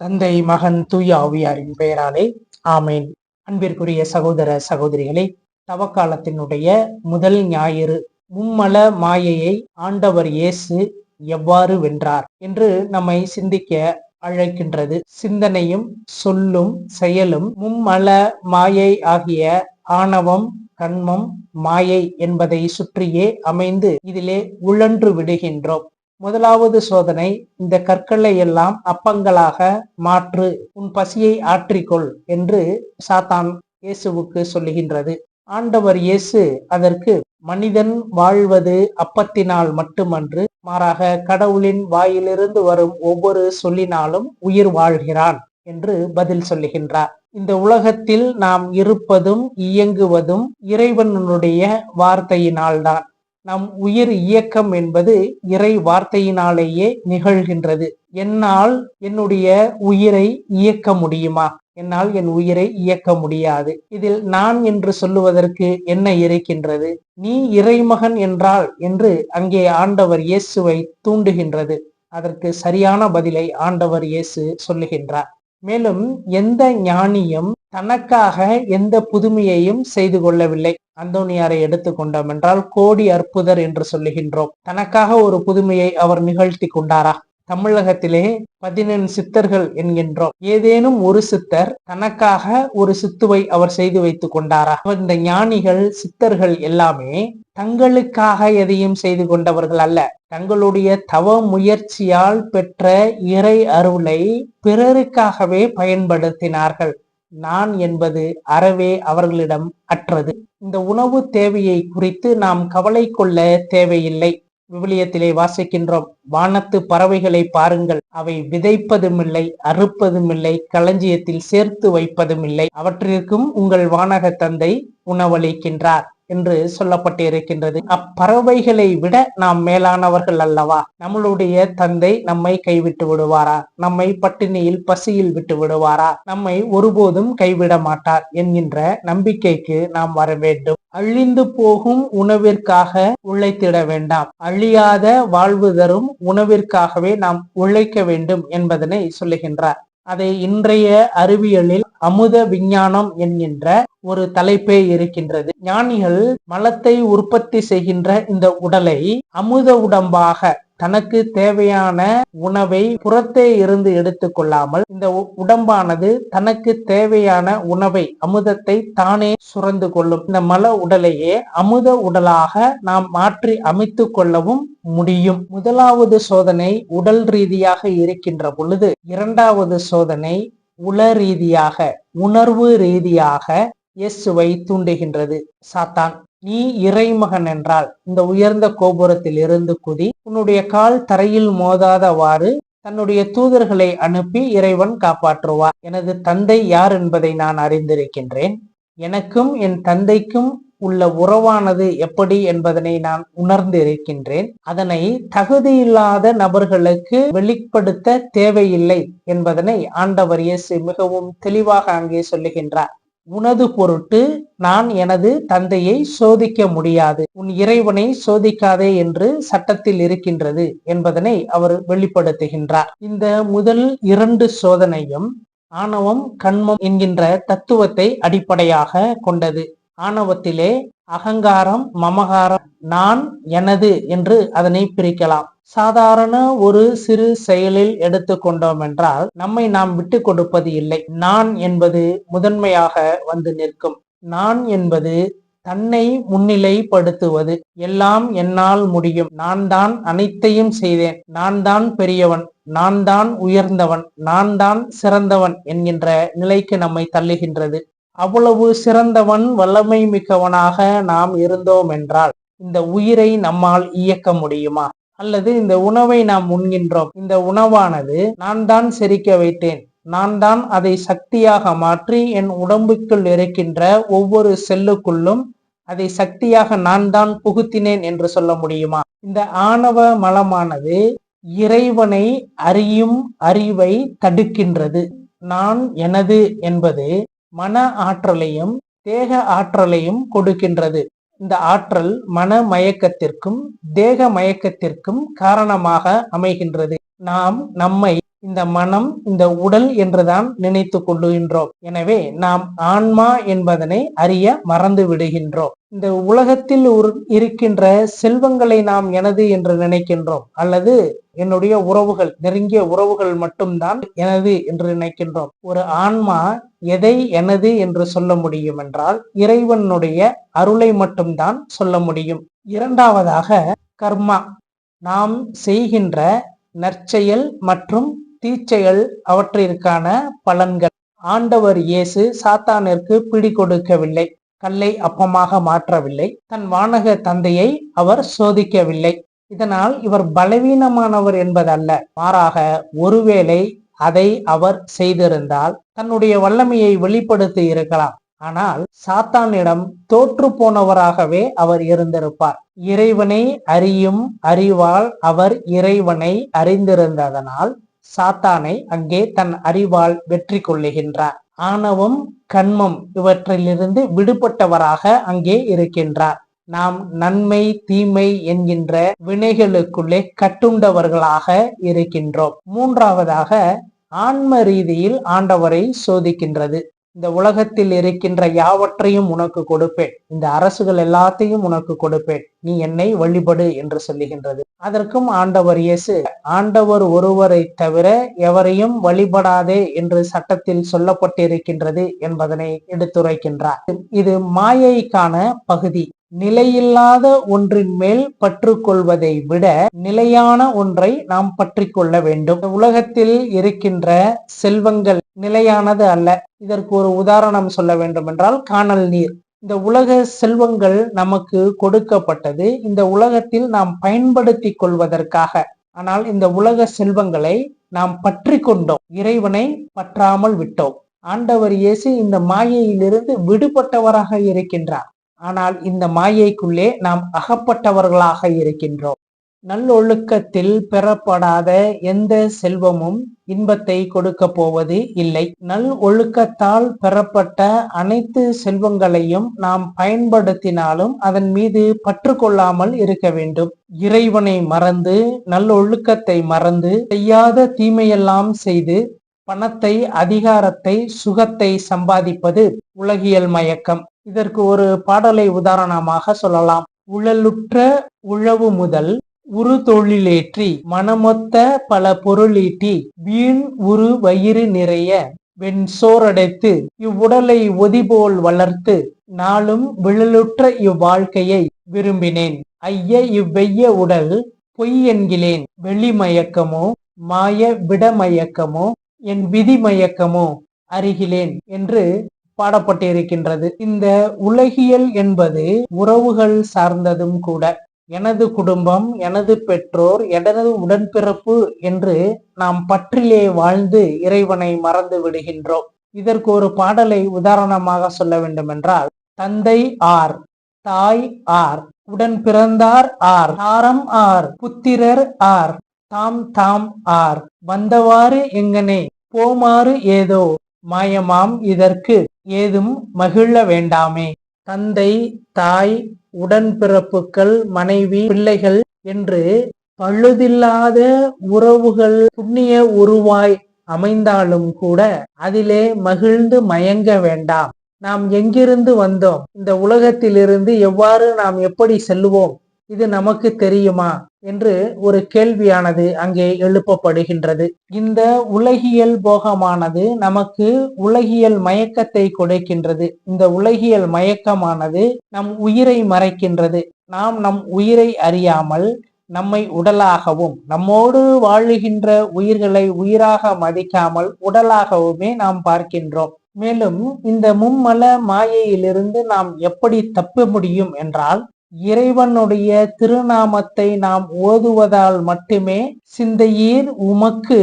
தந்தை, மகன், தூய ஆவியாரின் பெயராலே ஆமேன். அன்பிற்குரிய சகோதர சகோதரிகளே, தவக்காலத்தினுடைய முதல் ஞாயிறு மும்மல மாயையை ஆண்டவர் இயேசு எவ்வாறு வென்றார் என்று நம்மை சிந்திக்க அழைக்கின்றது. சிந்தனையும் சொல்லும் செயலும் மும்மல மாயை ஆகிய ஆணவம், கண்மம், மாயை என்பதை சுற்றியே அமைந்து இதிலே உழன்று விடுகின்றோம். முதலாவது சோதனை, இந்த கற்களை எல்லாம் அப்பங்களாக மாற்று, உன் பசியை ஆற்றிக்கொள் என்று சாத்தான் இயேசுவுக்கு சொல்லுகின்றது. ஆண்டவர் இயேசு அதற்கு மனிதன் வாழ்வது அப்பத்தினால் மட்டுமன்று, மாறாக கடவுளின் வாயிலிருந்து வரும் ஒவ்வொரு சொல்லினாலும் உயிர் வாழ்கிறான் என்று பதில் சொல்லுகின்றார். இந்த உலகத்தில் நாம் இருப்பதும் இயங்குவதும் இறைவனுடைய வார்த்தையினால்தான். நம் உயிர் இயக்கம் என்பது இறை வார்த்தையினாலேயே நிகழ்கின்றது. என்னால் என்னுடைய உயிரை இயக்க முடியுமா? என்னால் என் உயிரை இயக்க முடியாது. இதில் நான் என்று சொல்லுவதற்கு என்ன இருக்கின்றது? நீ இறைமகன் என்றால் என்று அங்கே ஆண்டவர் இயேசுவை தூண்டுகின்றது. அதற்கு சரியான பதிலை ஆண்டவர் இயேசு சொல்லுகின்றார். மேலும் எந்த ஞானியும் தனக்காக எந்த புதுமையையும் செய்து கொள்ளவில்லை. அந்தோனியாரை எடுத்துக்கொண்டோம் என்றால் கோடி அற்புதர் என்று சொல்லுகின்றோம். தனக்காக ஒரு புதுமையை அவர் நிகழ்த்தி கொண்டாரா? தமிழகத்திலே 14 சித்தர்கள் என்கின்றோம். ஏதேனும் ஒரு சித்தர் தனக்காக ஒரு சித்துவை அவர் செய்து வைத்துக் கொண்டாரா? இந்த ஞானிகள், சித்தர்கள் எல்லாமே தங்களுக்காக எதையும் செய்து கொண்டவர்கள் அல்ல. தங்களுடைய தவ முயற்சியால் பெற்ற இறை அருளை பிறருக்காகவே பயன்படுத்தினார்கள். நான் என்பது அறவே அவர்களிடம் அற்றது. இந்த உணவு தேவையை குறித்து நாம் கவலை கொள்ள தேவையில்லை. விவிலியத்திலே வாசிக்கின்றோம், வானத்து பறவைகளை பாருங்கள், அவை விதைப்பதுமில்லை, அறுப்பதுமில்லை, களஞ்சியத்தில் சேர்த்து வைப்பதுமில்லை, அவற்றிற்கும் உங்கள் வானக தந்தை உணவளிக்கின்றார் என்று சொல்லப்பட்டு இருக்கின்றது. அப்பறவைகளை விட நாம் மேலானவர்கள் அல்லவா? நம்மளுடைய தந்தை நம்மை கைவிட்டு விடுவாரா? நம்மை பட்டினியில் பசியில் விட்டு விடுவாரா? நம்மை ஒருபோதும் கைவிட மாட்டார் என்கின்ற நம்பிக்கைக்கு நாம் வர வேண்டும். அழிந்து போகும் உணவிற்காக உழைத்திட வேண்டாம், அழியாத வாழ்வு தரும் உணவிற்காகவே நாம் உழைக்க வேண்டும் என்பதனை சொல்லுகின்றார். அதை இன்றைய அறிவியலில் அமுத விஞ்ஞானம் என்கின்ற ஒரு தலைப்பே இருக்கின்றது. ஞானிகள் மலத்தை உற்பத்தி செய்கின்ற இந்த உடலை அமுத உடம்பாக, தனக்கு தேவையான உணவை புறத்தே இருந்து எடுத்துக்கொள்ளாமல் இந்த உடம்பானது தனக்கு தேவையான உணவை, அமுதத்தை தானே சுரந்து கொள்ளும். இந்த மல உடலையே அமுத உடலாக நாம் மாற்றி அமைத்து கொள்ளவும் முடியும். முதலாவது சோதனை உடல் ரீதியாக இருக்கின்ற பொழுது, இரண்டாவது சோதனை உள ரீதியாக, உணர்வு ரீதியாக இயேசுவை தூண்டுகின்றது. சாத்தான், நீ இறைமகன் என்றால் இந்த உயர்ந்த கோபுரத்தில் இருந்து குதி, உன்னுடைய கால் தரையில் மோதாதவாறு தன்னுடைய தூதர்களை அனுப்பி இறைவன் காப்பாற்றுவார். எனது தந்தை யார் என்பதை நான் அறிந்திருக்கின்றேன். எனக்கும் என் தந்தைக்கும் உள்ள உறவானது எப்படி என்பதனை நான் உணர்ந்து இருக்கின்றேன். அதனை தகுதியில்லாத நபர்களுக்கு வெளிப்படுத்த தேவையில்லை என்பதனை ஆண்டவர் இயேசு மிகவும் தெளிவாக அங்கே சொல்லுகின்றார். உனது பொருட்டு நான் எனது தந்தையை சோதிக்க முடியாது, உன் இறைவனை சோதிக்காதே என்று சட்டத்தில் இருக்கின்றது என்பதனை அவர் வெளிப்படுத்துகின்றார். இந்த முதல் 2 சோதனையும் ஆணவம், கண்மம் என்கின்ற தத்துவத்தை அடிப்படையாக கொண்டது. ஆணவத்திலே அகங்காரம், மமகாரம், நான், எனது என்று அதனை பிரிக்கலாம். சாதாரண ஒரு சிறு செயலில் எடுத்துக்கொண்டோம் என்றால் நம்மை நாம் விட்டு கொடுப்பது இல்லை. நான் என்பது முதன்மையாக வந்து நிற்கும். நான் என்பது தன்னை முன்னிலைப்படுத்துவது. எல்லாம் என்னால் முடியும், நான் தான் அனைத்தையும் செய்தேன், நான் தான் பெரியவன், நான் தான் உயர்ந்தவன், நான் தான் சிறந்தவன் என்கின்ற நிலைக்கு நம்மை தள்ளுகின்றது. அவ்வளவு சிறந்தவன், வல்லமை மிக்கவனாக நாம் இருந்தோம் என்றால் இந்த உயிரை நம்மால் இயக்க முடியுமா? அல்லது இந்த உணவை நாம் உண்கின்றோம், இந்த உணவானது நான் தான் செரிக்க வைத்தேன், நான் தான் அதை சக்தியாக மாற்றி என் உடம்புக்குள் இருக்கின்ற ஒவ்வொரு செல்லுக்குள்ளும் அதை சக்தியாக நான் தான் புகுத்தினேன் என்று சொல்ல முடியுமா? இந்த ஆணவ மலமானது இறைவனை அறியும் அறிவை தடுக்கின்றது. நான், எனது என்பது மன ஆற்றலையும் தேக ஆற்றலையும் கொடுக்கின்றது. இந்த ஆற்றல் மன மயக்கத்திற்கும் தேக மயக்கத்திற்கும் காரணமாக அமைகின்றது. நாம் நம்மை இந்த மனம் இந்த உடல் என்றுதான் நினைத்து கொள்ளுகின்றோம். எனவே நாம் ஆன்மா என்பதனை அறிய மறந்து விடுகின்றோம். இந்த உலகத்தில் இருக்கின்ற செல்வங்களை நாம் எனது என்று நினைக்கின்றோம், அல்லது என்னுடைய உறவுகள், நெருங்கிய உறவுகள் மட்டும்தான் எனது என்று நினைக்கின்றோம். ஒரு ஆன்மா எதை எனது என்று சொல்ல முடியும் என்றால் இறைவனுடைய அருளை மட்டும்தான் சொல்ல முடியும். இரண்டாவதாக கர்மா, நாம் செய்கின்ற நற்செயல் மற்றும் தீச்செயல் அவற்றிற்கான பலன்கள். ஆண்டவர் இயேசு சாத்தானிற்கு பிடி கொடுக்கவில்லை, கல்லை அப்பமாக மாற்றவில்லை, தன் வானக தந்தையை அவர் சோதிக்கவில்லை. இதனால் இவர் பலவீனமானவர் என்பதல்ல, மாறாக ஒருவேளை அதை அவர் செய்திருந்தால் தன்னுடைய வல்லமையை வெளிப்படுத்தி இருக்கலாம். ஆனால் சாத்தானிடம் தோற்று போனவராகவே அவர் இருந்திருப்பார். இறைவனை அறியும் அறிவால் அவர் இறைவனை அறிந்திருந்ததனால் சாத்தானை அங்கே தன் அறிவால் வெற்றி கொள்ளுகின்றார். ஆணவம், கண்மம் இவற்றிலிருந்து விடுபட்டவராக அங்கே இருக்கின்றார். நாம் நன்மை தீமை என்கின்ற வினைகளுக்குள்ளே கட்டுண்டவர்களாக இருக்கின்றோம். மூன்றாவதாக ஆன்ம ரீதியில் ஆண்டவரை சோதிக்கின்றது. இந்த உலகத்தில் இருக்கின்ற யாவற்றையும் உனக்கு கொடுப்பேன், இந்த அரசுகள் எல்லாத்தையும் உனக்கு கொடுப்பேன், நீ என்னை வழிபடு என்று சொல்லுகின்றது. அதற்கும் ஆண்டவர் இயேசு, ஆண்டவர் ஒருவரை தவிர எவரையும் வழிபடாதே என்று சட்டத்தில் சொல்லப்பட்டிருக்கின்றது என்பதனை எடுத்துரைக்கின்றார். இது மாயைக்கான பகுதி. நிலையில்லாத ஒன்றின் மேல் பற்று கொள்வதை விட நிலையான ஒன்றை நாம் பற்றி கொள்ள வேண்டும். உலகத்தில் இருக்கின்ற செல்வங்கள் நிலையானது அல்ல. இதற்கு ஒரு உதாரணம் சொல்ல வேண்டும் என்றால் காணல் நீர். இந்த உலக செல்வங்கள் நமக்கு கொடுக்கப்பட்டது இந்த உலகத்தில் நாம் பயன்படுத்தி கொள்வதற்காக. ஆனால் இந்த உலக செல்வங்களை நாம் பற்றி கொண்டோம், இறைவனை பற்றாமல் விட்டோம். ஆண்டவர் இயேசு இந்த மாயையிலிருந்து விடுபட்டவராக இருக்கின்றார். ஆனால் இந்த மாயைக்குள்ளே நாம் அகப்பட்டவர்களாக இருக்கின்றோம். நல்லொழுக்கத்தில் பெறப்படாத எந்த செல்வமும் இன்பத்தை கொடுக்க போவது இல்லை. நல் ஒழுக்கத்தால் பெறப்பட்ட அனைத்து செல்வங்களையும் நாம் பயன்படுத்தினாலும் அதன் மீது பற்று கொள்ளாமல் இருக்க வேண்டும். இறைவனை மறந்து நல்லொழுக்கத்தை மறந்து செய்யாத தீமையெல்லாம் செய்து பணத்தை, அதிகாரத்தை, சுகத்தை சம்பாதிப்பது உலகியல் மயக்கம். இதற்கு ஒரு பாடலை உதாரணமாக சொல்லலாம். உழலுற்ற உழவு முதல் உரு தொழிலேற்றி மனமொத்த பல பொருளீட்டி வீண் உரு வயிறு நிறைய வெண் சோரடைத்து இவ்வுடலை ஒதிபோல் வளர்த்து நாளும் விழலுற்ற இவ்வாழ்க்கையை விரும்பினேன். ஐய இவ்வெய்ய உடல் பொய் என்கிலேன். வெளி மயக்கமோ மாய விடமயக்கமோ என் விதி மயக்கமோ அறிகிலேன் என்று பாடப்பட்டிருக்கின்றது. இந்த உலகியல் என்பது உறவுகள் சார்ந்ததும் கூட. எனது குடும்பம், எனது பெற்றோர், எனது உடன்பிறப்பு என்று நாம் பற்றிலே வாழ்ந்து இறைவனை மறந்து விடுகின்றோம். இதற்கு ஒரு பாடலை உதாரணமாக சொல்ல வேண்டும் என்றால், தந்தை ஆர், தாய் ஆர், உடன் பிறந்தார் ஆர், தாரம் ஆர், புத்திரர் ஆர், தாம் தாம் ஆர், வந்தவாறு எங்கனே போமாறு ஏதோ மாயமாம் இதற்கு ஏதும் மகிழ வேண்டாமே. தந்தை, தாய், உடன்பிறப்புகள், மனைவி, பிள்ளைகள் என்று பழுதில்லாத உறவுகள் புண்ணிய உருவாய் அமைந்தாலும் கூட அதிலே மகிழ்ந்து மயங்க வேண்டாம். நாம் எங்கிருந்து வந்தோம், இந்த உலகத்திலிருந்து எவ்வாறு நாம் எப்படி செல்லுவோம், இது நமக்கு தெரியுமா என்று ஒரு கேள்வியானது அங்கே எழுப்பப்படுகின்றது. இந்த உலகியல் போகமானது நமக்கு உலகியல் மயக்கத்தை கொடுக்கின்றது. இந்த உலகியல் மயக்கமானது நம் உயிரை மறைக்கின்றது. நாம் நம் உயிரை அறியாமல் நம்மை உடலாகவும், நம்மோடு வாழுகின்ற உயிர்களை உயிராக மதிக்காமல் உடலாகவுமே நாம் பார்க்கின்றோம். மேலும் இந்த மும்மல மாயையிலிருந்து நாம் எப்படி தப்ப முடியும் என்றால், இறைவனுடைய திருநாமத்தை நாம் ஓதுவதால் மட்டுமே. சிந்தையீர் உமக்கு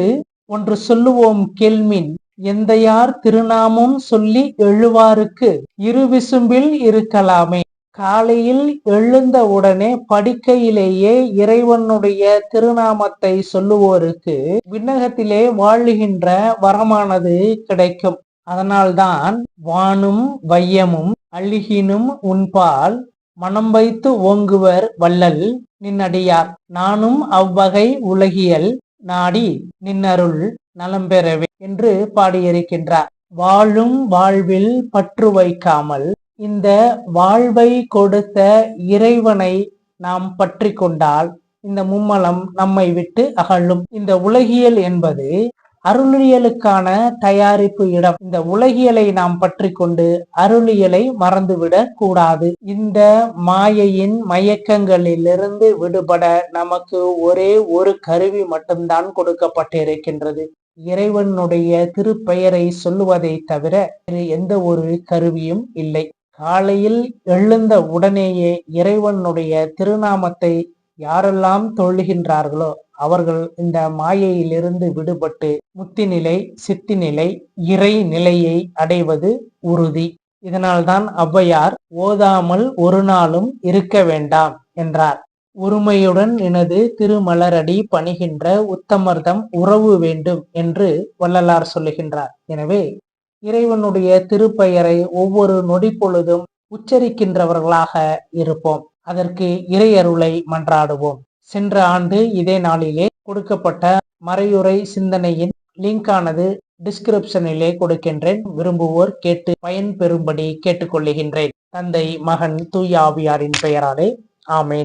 ஒன்று சொல்லுவோம் கேள்மின், எந்தையார் திருநாமம் சொல்லி எழுவாருக்கு இரு விசும்பில் இருக்கலாமே. காலையில் எழுந்த உடனே படுக்கையிலேயே இறைவனுடைய திருநாமத்தை சொல்லுவோருக்கு விண்ணகத்திலே வாழுகின்ற வரமானது கிடைக்கும். அதனால்தான் வானும் வையமும் அழுகினும் உன்பால் மனம் வைத்து ஓங்குவர் வள்ளல் நின்னடியார். நானும் அவ்வகை உலகியல் நாடி நின்னருள் நலம் பெறவே என்று பாடியிருக்கின்றார். வாழும் வாழ்வில் பற்று வைக்காமல் இந்த வாழ்வை கொடுத்த இறைவனை நாம் பற்றி கொண்டால் இந்த மும்மலம் நம்மை விட்டு அகலும். இந்த உலகியல் என்பது அருளியலுக்கான தயாரிப்பு இடம். இந்த உலகியலை நாம் பற்றி கொண்டு அருளியலை மறந்துவிடக் கூடாது. இந்த மாயையின் மயக்கங்களிலிருந்து விடுபட நமக்கு ஒரே ஒரு கருவி மட்டும்தான் கொடுக்கப்பட்டிருக்கின்றது. இறைவனுடைய திருப்பெயரை சொல்லுவதை தவிர வேறு எந்த ஒரு கருவியும் இல்லை. காலையில் எழுந்த உடனேயே இறைவனுடைய திருநாமத்தை யாரெல்லாம் தொழுகின்றார்களோ அவர்கள் இந்த மாயையிலிருந்து விடுபட்டு முத்தி நிலை, சித்தி நிலை, இறை நிலையை அடைவது உறுதி. இதனால்தான் ஔவையார் ஓதாமல் ஒரு நாளும் இருக்க வேண்டாம் என்றார். உரிமையுடன் எனது திருமலரடி பணிகின்ற உத்தமர்தம் உறவு வேண்டும் என்று வள்ளலார் சொல்லுகின்றார். எனவே இறைவனுடைய திருப்பெயரை ஒவ்வொரு நொடி பொழுதும் உச்சரிக்கின்றவர்களாக இருப்போம். அதற்கு இறை அருளை மன்றாடுவோம். சென்ற ஆண்டு இதே நாளிலே கொடுக்கப்பட்ட மறையுறை சிந்தனையின் லிங்கானது டிஸ்கிரிப்ஷனிலே கொடுக்கின்றேன். விரும்புவோர் கேட்டு பயன்பெறும்படி கேட்டுக்கொள்ளுகின்றேன். தந்தை, மகன், தூய ஆவியாரின் பெயராலே ஆமேன்.